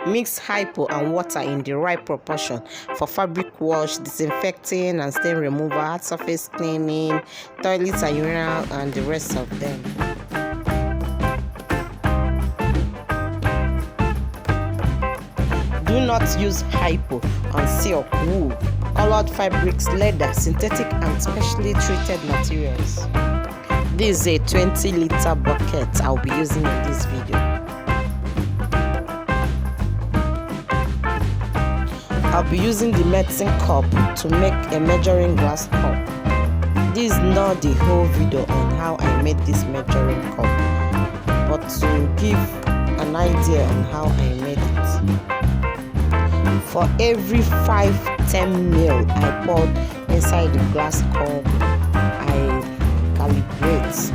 Mix HYPO and water in the right proportion for fabric wash, disinfecting and stain removal, hard surface cleaning, toilets and urinal, and the rest of them. Do not use HYPO on silk, wool, colored fabrics, leather, synthetic and specially treated materials. This is a 20-liter bucket I'll be using in this video. I'll be using the medicine cup to make a measuring glass cup. This is not the whole video on how I made this measuring cup, but to give an idea on how I made it. For every 5-10 ml I poured inside the glass cup, I calibrate.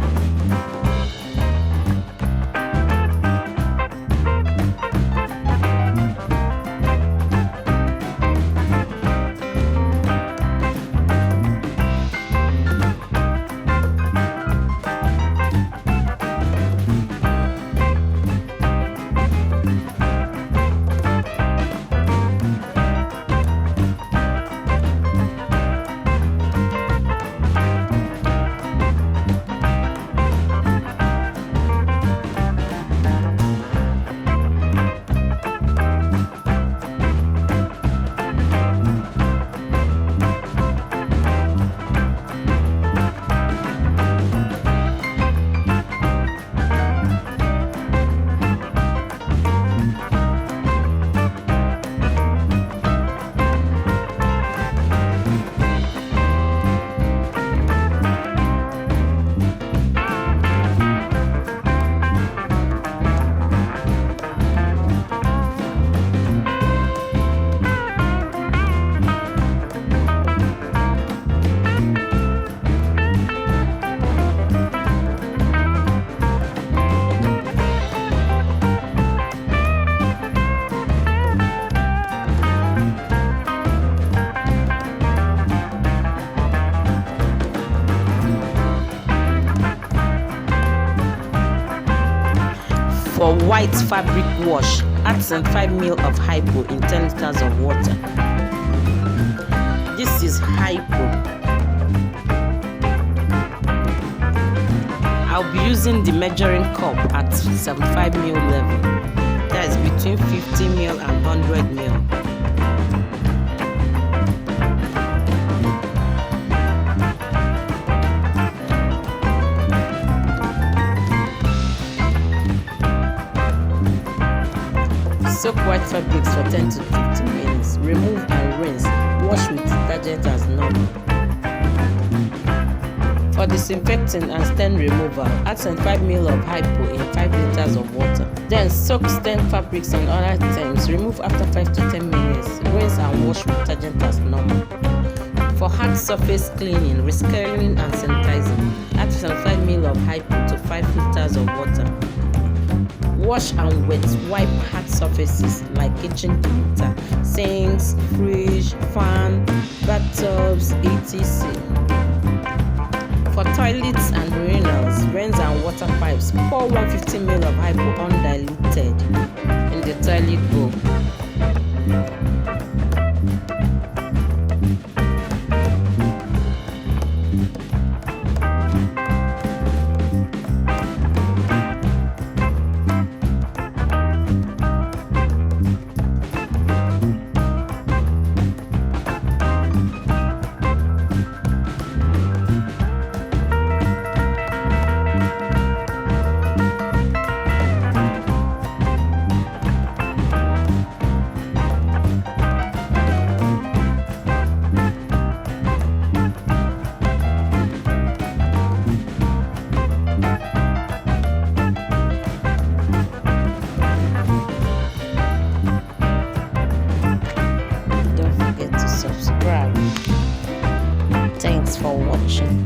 For white fabric wash, add 75 ml of HYPO in 10 liters of water. This is HYPO. I'll be using the measuring cup at 75 ml level. That is between 50 ml and 100 ml. Soak white fabrics for 10 to 15 minutes. Remove and rinse. Wash with detergent as normal. For disinfecting and stain removal, add 75 ml of HYPO in 5 liters of water. Then soak stained fabrics and other items. Remove after 5 to 10 minutes. Rinse and wash with detergent as normal. For hard surface cleaning, rescaling and sanitizing, add 75 ml of HYPO to 5 liters of water. Wash and wet wipe hard surfaces like kitchen counter, sinks, fridge, fan, bathtubs, etc. For toilets and urinals, rinse and water pipes, pour 150 ml of HYPO undiluted in the toilet bowl. Thanks for watching.